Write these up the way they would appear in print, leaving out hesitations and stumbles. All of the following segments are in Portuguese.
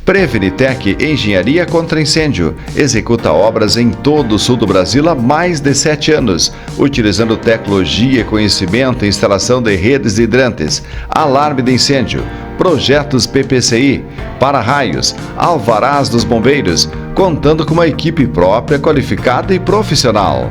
Prevenitec Engenharia contra Incêndio. Executa obras em todo o sul do Brasil há mais de 7 anos, utilizando tecnologia, conhecimento e instalação de redes hidrantes, alarme de incêndio, projetos PPCI, para-raios, alvarás dos bombeiros, contando com uma equipe própria, qualificada e profissional.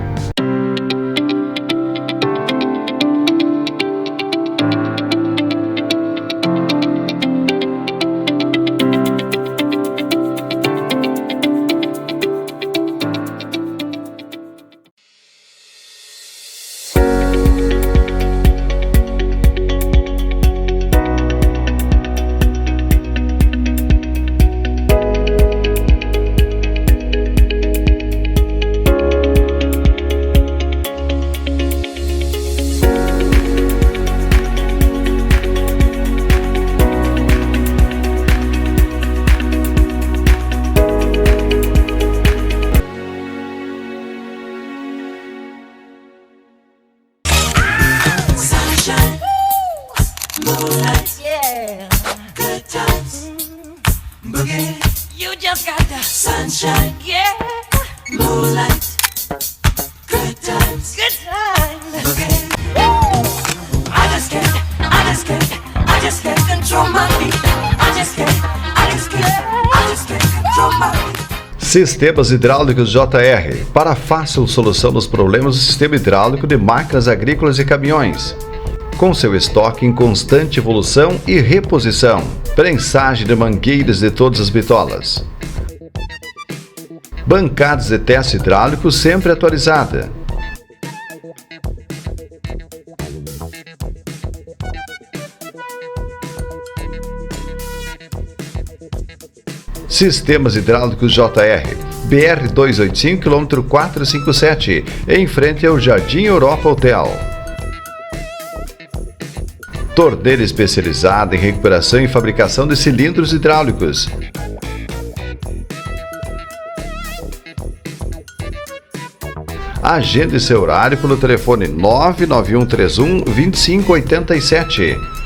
Sistemas Hidráulicos JR, para fácil solução dos problemas do sistema hidráulico de máquinas agrícolas e caminhões. Com seu estoque em constante evolução e reposição. Prensagem de mangueiras de todas as bitolas. Bancadas de teste hidráulico sempre atualizada. Sistemas Hidráulicos JR, BR-285, quilômetro 457, em frente ao Jardim Europa Hotel. Torneira especializada em recuperação e fabricação de cilindros hidráulicos. Agende seu horário pelo telefone 99131-2587.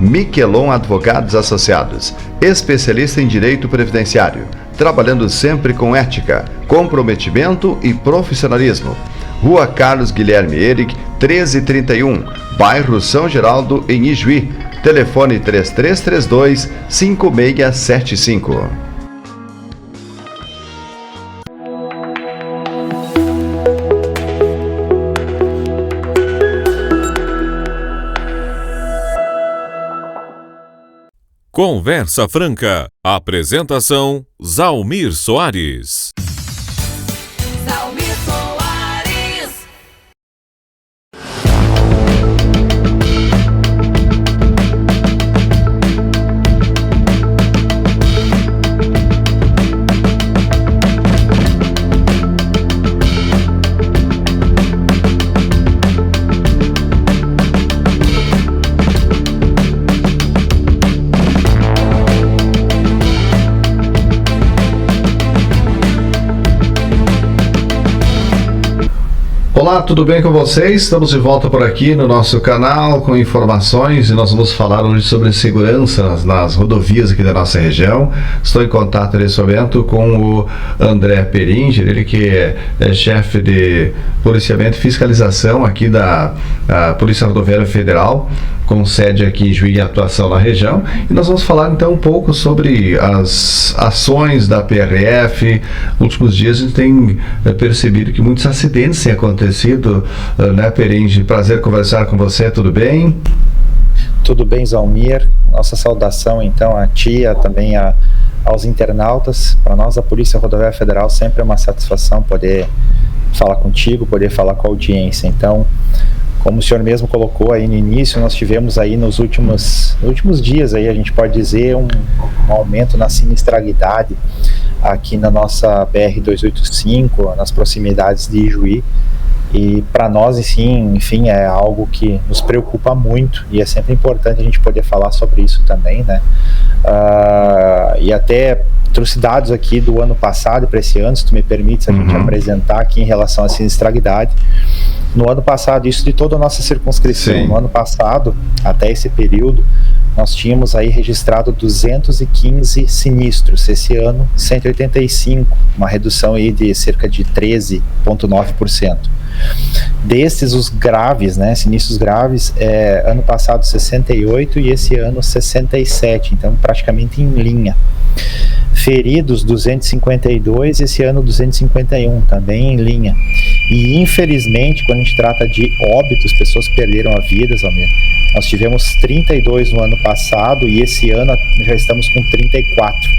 Miquelon Advogados Associados, especialista em direito previdenciário, trabalhando sempre com ética, comprometimento e profissionalismo. Rua Carlos Guilherme Eric, 1331, bairro São Geraldo, em Ijuí. Telefone 3332-5675. Conversa Franca. Apresentação: Zalmir Soares. Olá, tudo bem com vocês? Estamos de volta por aqui no nosso canal com informações e nós vamos falar hoje sobre segurança nas rodovias aqui da nossa região. Estou em contato nesse momento com o André Peringer, ele que é chefe de policiamento e fiscalização aqui da Polícia Rodoviária Federal, com sede aqui em Juiz e atuação na região. E nós vamos falar então um pouco sobre as ações da PRF. Nos últimos dias a gente tem percebido que muitos acidentes têm acontecido, né, Peringer? Prazer conversar com você, tudo bem? Tudo bem, Zalmir. Nossa saudação então a ti, também aos internautas. Para nós, a Polícia Rodoviária Federal, sempre é uma satisfação poder falar contigo, poder falar com a audiência. Então, como o senhor mesmo colocou aí no início, nós tivemos aí nos últimos dias, aí, a gente pode dizer, um aumento na sinistralidade aqui na nossa BR-285, nas proximidades de Ijuí. E para nós, enfim, é algo que nos preocupa muito e é sempre importante a gente poder falar sobre isso também, né? E até trouxe dados aqui do ano passado para esse ano, se tu me permites a gente apresentar aqui em relação à sinistralidade. No ano passado, isso de toda a nossa circunscrição, Sim. no ano passado, até esse período, nós tínhamos aí registrado 215 sinistros, esse ano 185, uma redução aí de cerca de 13,9%. Desses, os graves, né, sinistros graves, ano passado 68 e esse ano 67, então praticamente em linha. Feridos 252, esse ano 251, também em linha. E infelizmente, quando a gente trata de óbitos, pessoas que perderam a vida, Zalmir, nós tivemos 32 no ano passado e esse ano já estamos com 34.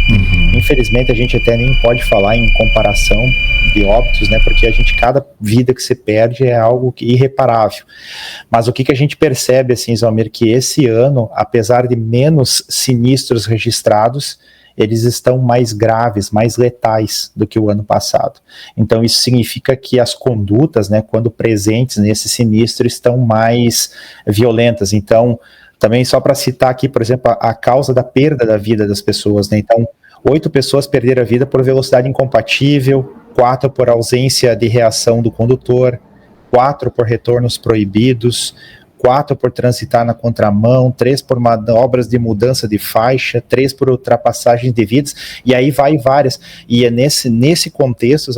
Infelizmente a gente até nem pode falar em comparação de óbitos, né, porque cada vida que se perde é algo irreparável. Mas o que a gente percebe, assim, Zalmir, que esse ano, apesar de menos sinistros registrados, eles estão mais graves, mais letais do que o ano passado. Então isso significa que as condutas, né, quando presentes nesse sinistro, estão mais violentas. Então, também só para citar aqui, por exemplo, a causa da perda da vida das pessoas, né? Então, 8 pessoas perderam a vida por velocidade incompatível, 4 por ausência de reação do condutor, 4 por retornos proibidos, 4 por transitar na contramão, 3 por manobras de mudança de faixa, 3 por ultrapassagens devidas, e aí vai várias. E é nesse contexto,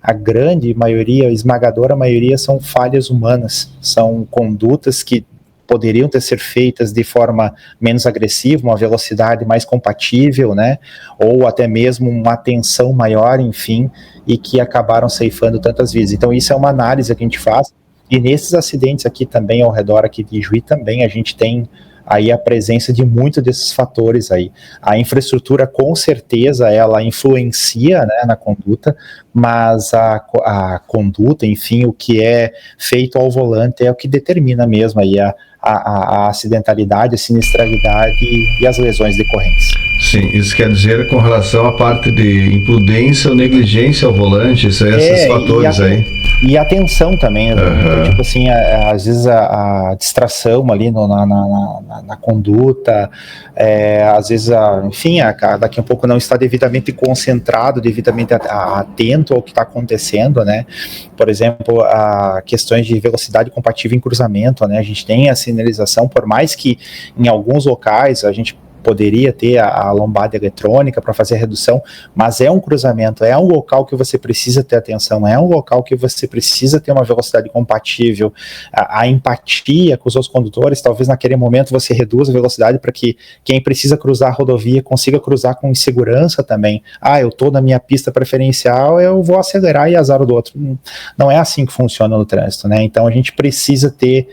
a grande maioria, a esmagadora maioria, são falhas humanas, são condutas que poderiam ser feitas de forma menos agressiva, uma velocidade mais compatível, né, ou até mesmo uma atenção maior, enfim, e que acabaram ceifando tantas vidas. Então isso é uma análise que a gente faz. E nesses acidentes aqui também, ao redor aqui de Juí, também a gente tem aí a presença de muitos desses fatores aí. A infraestrutura, com certeza, ela influencia, né, na conduta, mas a conduta, enfim, o que é feito ao volante é o que determina mesmo aí a acidentalidade, a sinistralidade e as lesões decorrentes. Sim, isso quer dizer com relação à parte de imprudência ou negligência ao volante, esses fatores aí. E a atenção também, né? Tipo assim, às vezes a distração ali na conduta, às vezes, enfim, daqui a pouco não está devidamente concentrado, devidamente atento ao que está acontecendo, né? Por exemplo, questões de velocidade compatível em cruzamento, né? A gente tem a sinalização, por mais que em alguns locais a gente poderia ter a lombada eletrônica para fazer a redução, mas é um cruzamento, é um local que você precisa ter atenção, é um local que você precisa ter uma velocidade compatível, a empatia com os outros condutores, talvez naquele momento você reduza a velocidade para que quem precisa cruzar a rodovia consiga cruzar com segurança também. Eu estou na minha pista preferencial, eu vou acelerar e azar o do outro. Não é assim que funciona no trânsito, né? Então a gente precisa ter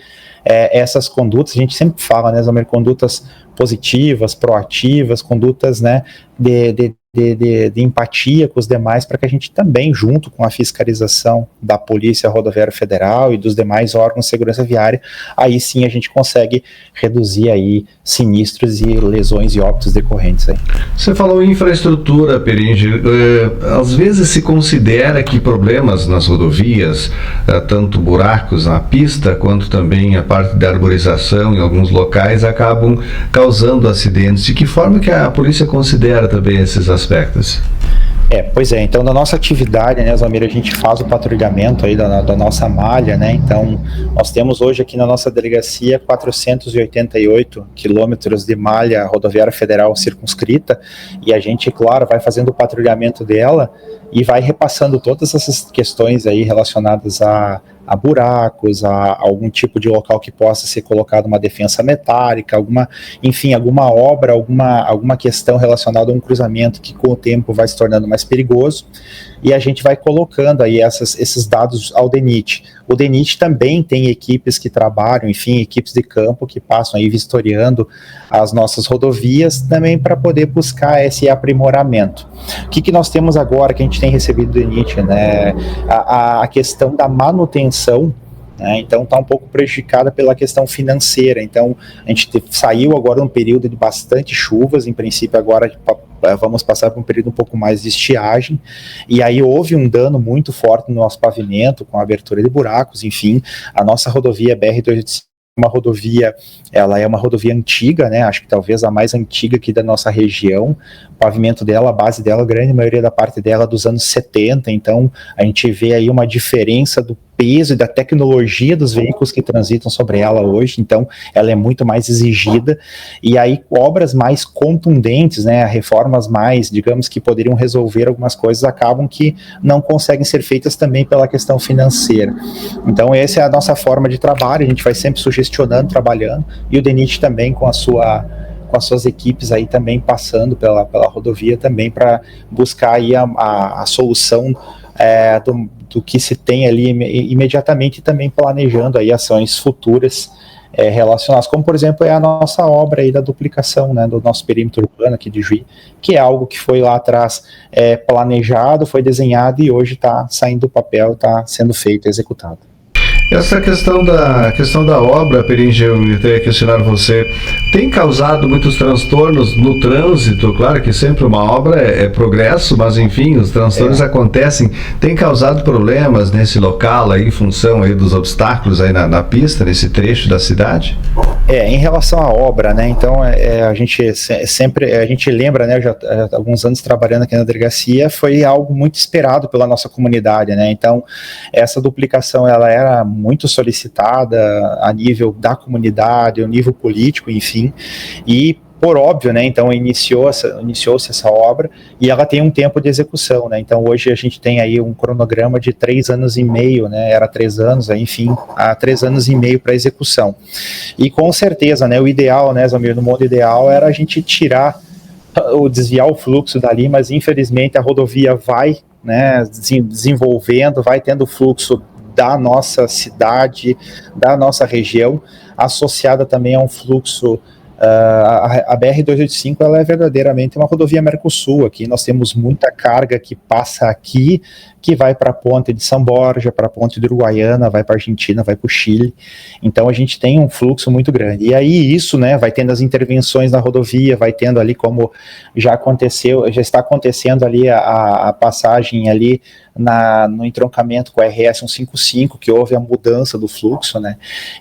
essas condutas, a gente sempre fala, né, Zalmir, condutas positivas, proativas, condutas, né, de empatia com os demais, para que a gente também, junto com a fiscalização da Polícia Rodoviária Federal e dos demais órgãos de segurança viária, aí sim a gente consegue reduzir aí sinistros e lesões e óbitos decorrentes aí. Você falou em infraestrutura, Peringe, às vezes se considera que problemas nas rodovias, tanto buracos na pista, quanto também a parte da arborização em alguns locais, acabam causando acidentes. De que forma que a polícia considera também esses aspectos? Pois é, então na nossa atividade, né, Zalmir, a gente faz o patrulhamento aí da nossa malha, né, então nós temos hoje aqui na nossa delegacia 488 quilômetros de malha rodoviária federal circunscrita, e a gente, claro, vai fazendo o patrulhamento dela e vai repassando todas essas questões aí relacionadas a buracos, a algum tipo de local que possa ser colocado uma defensa metálica, alguma obra, alguma questão relacionada a um cruzamento que com o tempo vai se tornando mais perigoso, e a gente vai colocando aí esses dados ao DENIT. O DENIT também tem equipes que trabalham, enfim, equipes de campo que passam aí vistoriando as nossas rodovias também para poder buscar esse aprimoramento. O que nós temos agora que a gente tem recebido do DENIT, né? A questão da manutenção, né? Então está um pouco prejudicada pela questão financeira. Então a gente saiu agora num período de bastante chuvas, em princípio agora vamos passar por um período um pouco mais de estiagem, e aí houve um dano muito forte no nosso pavimento, com a abertura de buracos, enfim, a nossa rodovia BR-285 ela é uma rodovia antiga, né, acho que talvez a mais antiga aqui da nossa região, o pavimento dela, a base dela, a grande maioria da parte dela é dos anos 70, então a gente vê aí uma diferença do peso e da tecnologia dos veículos que transitam sobre ela hoje, então ela é muito mais exigida, e aí obras mais contundentes, né, reformas mais, digamos, que poderiam resolver algumas coisas, acabam que não conseguem ser feitas também pela questão financeira. Então essa é a nossa forma de trabalho, a gente vai sempre sugestionando, trabalhando, e o DENIT também com as suas equipes aí também passando pela rodovia também para buscar aí a solução do que se tem ali imediatamente, também planejando aí ações futuras relacionadas, como por exemplo é a nossa obra aí da duplicação, né, do nosso perímetro urbano aqui de Juí, que é algo que foi lá atrás planejado, foi desenhado e hoje está saindo do papel, está sendo feito, executado. Essa questão da obra, Peringe, eu queria questionar você, tem causado muitos transtornos no trânsito? Claro que sempre uma obra é progresso, mas enfim, os transtornos acontecem. Tem causado problemas nesse local aí, em função aí dos obstáculos aí na pista, nesse trecho da cidade? Em relação à obra, né, então a gente lembra, né, eu já há alguns anos trabalhando aqui na delegacia, foi algo muito esperado pela nossa comunidade, né, então essa duplicação ela era muito solicitada a nível da comunidade, a nível político, enfim, e por óbvio, né, então iniciou-se essa obra e ela tem um tempo de execução, né, então hoje a gente tem aí um cronograma de 3 anos e meio, né, era 3 anos, enfim, há 3 anos e meio para execução, e com certeza, né, o ideal, né, Zalmir, no modo ideal era a gente desviar o fluxo dali, mas infelizmente a rodovia vai, né, desenvolvendo, vai tendo fluxo da nossa cidade, da nossa região, associada também a um fluxo. A BR-285 ela é verdadeiramente uma rodovia Mercosul. Aqui nós temos muita carga que passa aqui, que vai para a ponte de São Borja, para a ponte de Uruguaiana, vai para a Argentina, vai para o Chile. Então a gente tem um fluxo muito grande. E aí isso, né, vai tendo as intervenções na rodovia, vai tendo ali, como já está acontecendo ali a passagem ali no entroncamento com a RS 155, que houve a mudança do fluxo, né?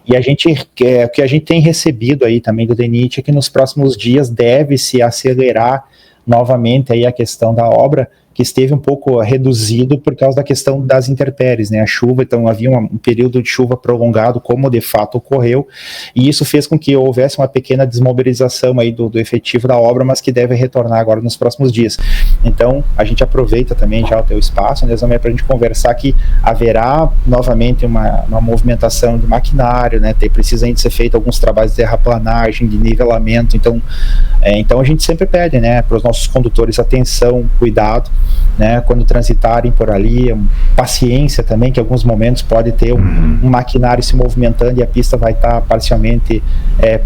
E o que a gente tem recebido aí também do DENIT é que nos próximos dias deve-se acelerar novamente aí a questão da obra, que esteve um pouco reduzido por causa da questão das intempéries, né, a chuva, então havia um período de chuva prolongado, como de fato ocorreu, e isso fez com que houvesse uma pequena desmobilização aí do efetivo da obra, mas que deve retornar agora nos próximos dias. Então, a gente aproveita também já o teu espaço, né, para a gente conversar que haverá novamente uma movimentação de maquinário, né, precisa ainda ser feito alguns trabalhos de terraplanagem, de nivelamento, então a gente sempre pede, né, para os nossos condutores atenção, cuidado, né, quando transitarem por ali, paciência também, que em alguns momentos pode ter um maquinário se movimentando e a pista vai estar parcialmente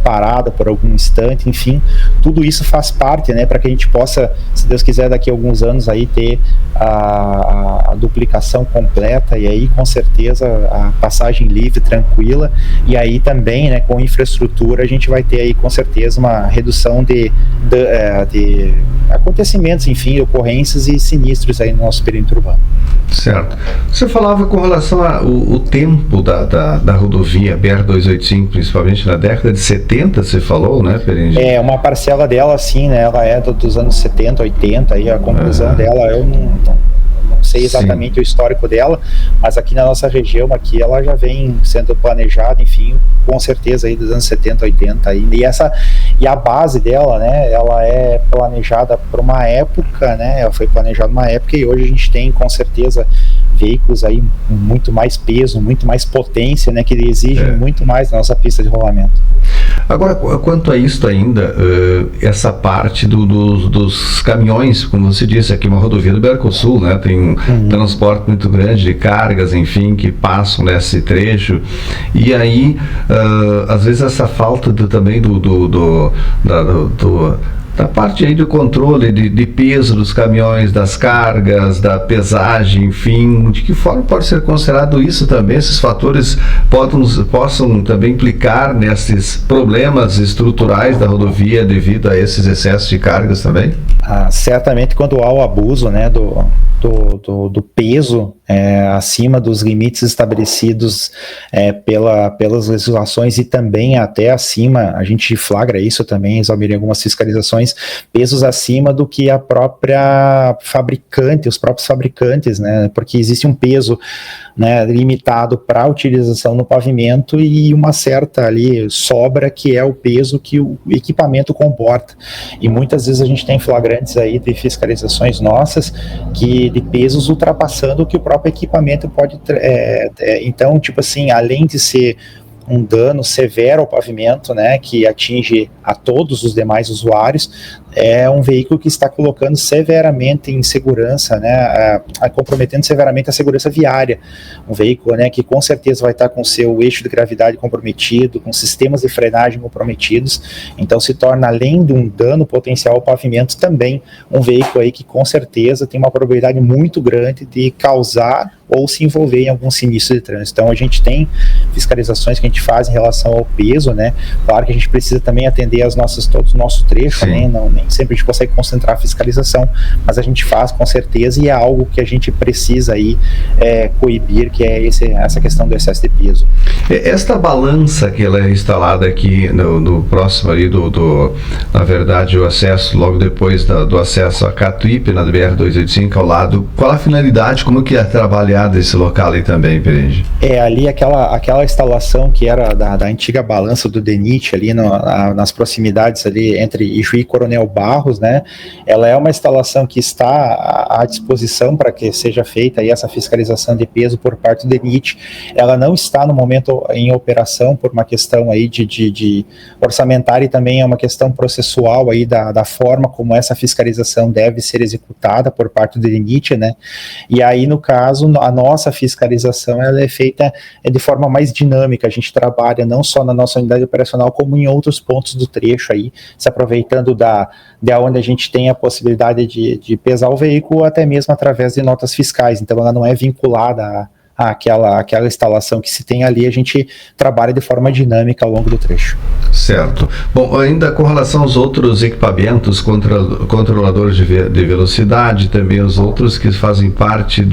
parada por algum instante, enfim, tudo isso faz parte, né, para que a gente possa, se Deus quiser, daqui a alguns anos aí ter a duplicação completa e aí com certeza a passagem livre, tranquila, e aí também, né, com infraestrutura a gente vai ter aí com certeza uma redução de acontecimentos, enfim, ocorrências e sinistros aí no nosso perímetro urbano. Certo. Você falava com relação ao tempo da rodovia BR-285, principalmente na década de 70, você falou, né, Peringe? Uma parcela dela, sim, né, ela é dos anos 70, 80, e a conclusão dela eu não sei exatamente o histórico dela, mas aqui na nossa região, aqui ela já vem sendo planejada, enfim, com certeza aí dos anos 70, 80 ainda, e a base dela, né, ela é planejada por uma época, né, ela foi planejada uma época e hoje a gente tem com certeza veículos aí com muito mais peso, muito mais potência, né, que exigem muito mais da nossa pista de rolamento. Agora, quanto a isso ainda, essa parte dos caminhões, como você disse, aqui uma rodovia do Mercosul, né, tem um transporte muito grande de cargas, enfim, que passam nesse trecho, e aí, às vezes essa falta também Da parte aí do controle de peso dos caminhões, das cargas, da pesagem, enfim, de que forma pode ser considerado isso também? Esses fatores possam também implicar nesses problemas estruturais da rodovia devido a esses excessos de cargas também? Certamente quando há o abuso, né, do peso acima dos limites estabelecidos pelas legislações e também até acima, a gente flagra isso também, Exalmir, em algumas fiscalizações, pesos acima do que a própria fabricante, os próprios fabricantes, né, porque existe um peso, né, limitado para utilização no pavimento e uma certa ali sobra que é o peso que o equipamento comporta. E muitas vezes a gente tem flagrantes aí de fiscalizações nossas que de pesos ultrapassando o que o próprio equipamento pode. Então, tipo assim, além de ser um dano severo ao pavimento, né, que atinge a todos os demais usuários, é um veículo que está colocando severamente em segurança, né, comprometendo severamente a segurança viária. Um veículo, né, que com certeza vai estar com seu eixo de gravidade comprometido, com sistemas de frenagem comprometidos, então se torna, além de um dano potencial ao pavimento, também um veículo aí que com certeza tem uma probabilidade muito grande de causar ou se envolver em algum sinistro de trânsito. Então a gente tem fiscalizações que a gente faz em relação ao peso, né? Claro que a gente precisa também atender todo o nosso trecho, né? Nem sempre a gente consegue concentrar a fiscalização, mas a gente faz com certeza e é algo que a gente precisa aí coibir, que é essa questão do excesso de peso. Esta balança que ela é instalada aqui no próximo ali na verdade, o acesso, logo depois do acesso a Catuípe, na BR-285 ao lado, qual a finalidade, como que é trabalhado esse local aí também, Perenji? Ali aquela instalação que era da antiga balança do DENIT ali nas proximidades ali entre Ijuí e Coronel Barros, né? Ela é uma instalação que está à disposição para que seja feita aí essa fiscalização de peso por parte do DENIT. Ela não está no momento em operação por uma questão aí de orçamentária e também é uma questão processual aí da forma como essa fiscalização deve ser executada por parte do DENIT, né? E aí, no caso, a nossa fiscalização ela é feita de forma mais dinâmica. A gente trabalha não só na nossa unidade operacional, como em outros pontos do trecho aí, se aproveitando de onde a gente tem a possibilidade de pesar o veículo, até mesmo através de notas fiscais. Então ela não é vinculada àquela instalação que se tem ali, a gente trabalha de forma dinâmica ao longo do trecho. Certo. Bom, ainda com relação aos outros equipamentos, controladores de velocidade, também os outros que fazem parte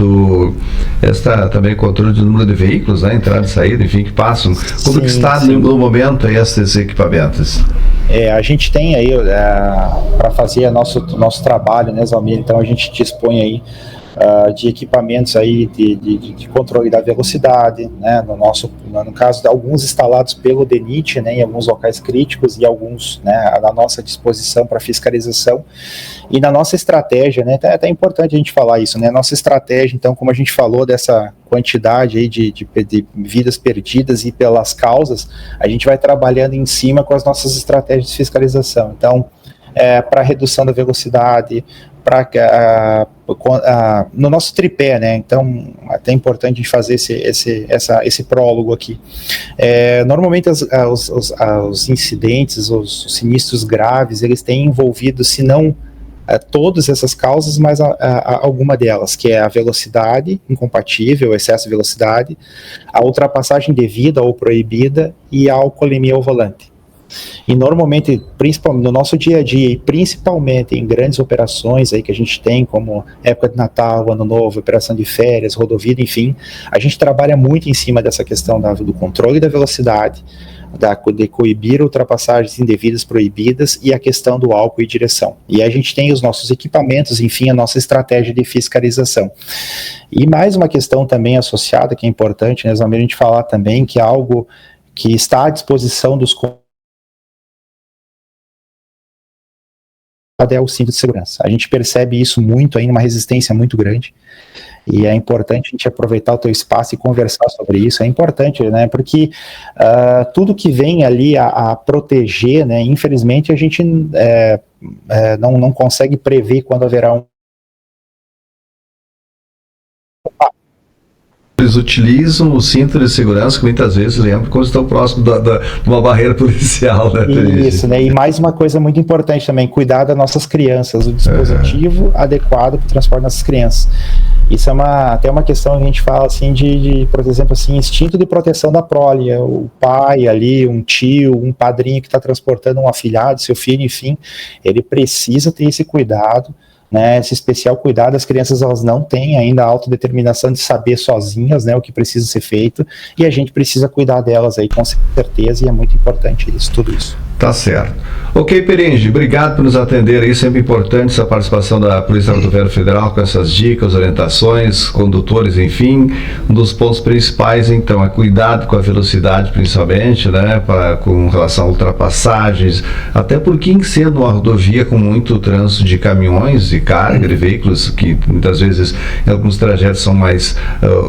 também controle do número de veículos, né, entrada e saída, enfim, que passam. Como que está no momento esses equipamentos? A gente tem aí, para fazer nosso trabalho, né, Zalmir, então a gente dispõe aí de equipamentos aí de controle da velocidade, né, no caso de alguns instalados pelo DENIT, né, em alguns locais críticos e alguns, né, à nossa disposição para fiscalização. E na nossa estratégia, né, é até importante a gente falar isso, né, nossa estratégia, então, como a gente falou dessa quantidade aí de vidas perdidas e pelas causas, a gente vai trabalhando em cima com as nossas estratégias de fiscalização. Então, para redução da velocidade, no nosso tripé, né? Então, até é importante a gente fazer esse prólogo aqui. Normalmente os incidentes, os sinistros graves, eles têm envolvido, se não todas essas causas, mas alguma delas, que é a velocidade incompatível, o excesso de velocidade, a ultrapassagem devida ou proibida e a alcoolemia ao volante. E normalmente, principalmente no nosso dia a dia e principalmente em grandes operações aí que a gente tem, como época de Natal, Ano Novo, operação de férias, rodovia, enfim, a gente trabalha muito em cima dessa questão do controle da velocidade, de coibir ultrapassagens indevidas, proibidas e a questão do álcool e direção. E a gente tem os nossos equipamentos, enfim, a nossa estratégia de fiscalização. E mais uma questão também associada, que é importante, né, Zalmir, a gente falar também que é algo que está à disposição dos é o cinto de segurança. A gente percebe isso muito aí, uma resistência muito grande, e é importante a gente aproveitar o teu espaço e conversar sobre isso. É importante, né, porque tudo que vem ali a proteger, né, infelizmente a gente não consegue prever quando haverá eles utilizam o cinto de segurança, que muitas vezes lembram quando estão próximo de uma barreira policial, né? Isso, né? E mais uma coisa muito importante também, cuidar das nossas crianças, o dispositivo adequado para o transporte das crianças. Isso é até uma questão que a gente fala assim por exemplo, assim, instinto de proteção da prole. O pai ali, um tio, um padrinho que está transportando um afilhado, seu filho, enfim, ele precisa ter esse cuidado, né, esse especial cuidado. As crianças, elas não têm ainda a autodeterminação de saber sozinhas, né, o que precisa ser feito, e a gente precisa cuidar delas aí com certeza, e é muito importante tudo isso. Tá certo. Ok, Peringe, obrigado por nos atender aí, sempre importante essa participação da Polícia Rodoviária Federal com essas dicas, orientações, condutores, enfim. Um dos pontos principais, então, é cuidado com a velocidade, principalmente, né, com relação a ultrapassagens, até porque em ser uma rodovia com muito trânsito de caminhões, de carga, de veículos, que muitas vezes em alguns trajetos são mais,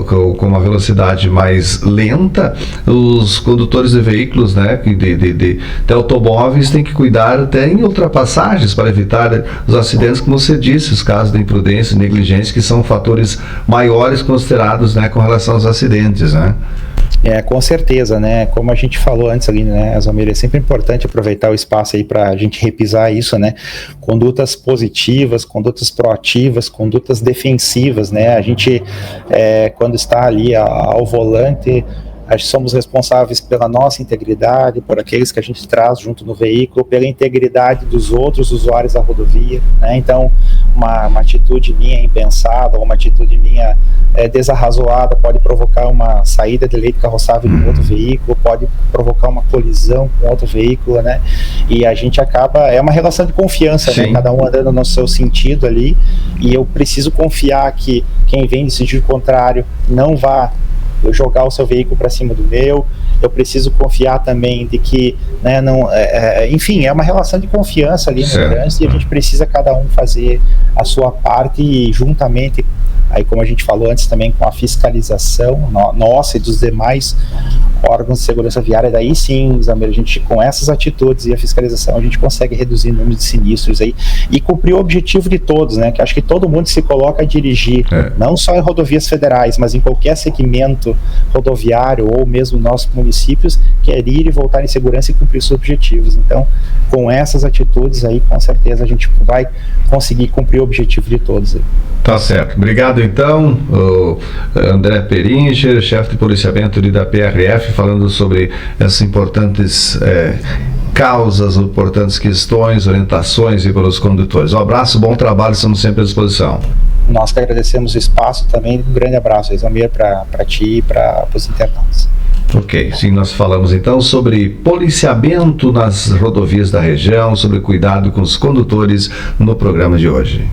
com uma velocidade mais lenta, os condutores de veículos, né, de automóveis têm que cuidar até em ultrapassagens para evitar os acidentes, como você disse, os casos de imprudência e negligência, que são fatores maiores considerados, né, com relação aos acidentes, né? Com certeza, né? Como a gente falou antes ali, né, Zalmir, é sempre importante aproveitar o espaço aí para a gente repisar isso, né? Condutas positivas, condutas proativas, condutas defensivas, né? A gente, quando está ali ao volante, somos responsáveis pela nossa integridade, por aqueles que a gente traz junto no veículo, pela integridade dos outros usuários da rodovia, né? Então, uma atitude minha impensada, ou uma atitude minha desarrazoada pode provocar uma saída de leito carroçável de outro veículo, pode provocar uma colisão com outro veículo, né? E a gente acaba, é uma relação de confiança, né? Cada um andando no seu sentido ali, e eu preciso confiar que quem vem de sentido contrário não vá jogar o seu veículo para cima do meu. Eu preciso confiar também de que, né, enfim, é uma relação de confiança ali no trânsito, e a gente precisa cada um fazer a sua parte, e juntamente, aí como a gente falou antes também, com a fiscalização nossa e dos demais órgãos de segurança viária, daí sim, Zamir, a gente, com essas atitudes e a fiscalização, a gente consegue reduzir o número de sinistros aí e cumprir o objetivo de todos, né, que acho que todo mundo se coloca a dirigir, não só em rodovias federais, mas em qualquer segmento rodoviário ou mesmo nossos municípios, quer ir e voltar em segurança e cumprir seus objetivos. Então, com essas atitudes aí, com certeza a gente vai conseguir cumprir o objetivo de todos aí. Tá certo. Obrigado, então, o André Peringer, chefe de policiamento da PRF, falando sobre essas importantes causas, importantes questões, orientações e para os condutores. Um abraço, bom trabalho, estamos sempre à disposição. Nós que agradecemos o espaço também, um grande abraço, Isamir, para ti e para os internautas. Ok, sim, nós falamos então sobre policiamento nas rodovias da região, sobre cuidado com os condutores no programa de hoje.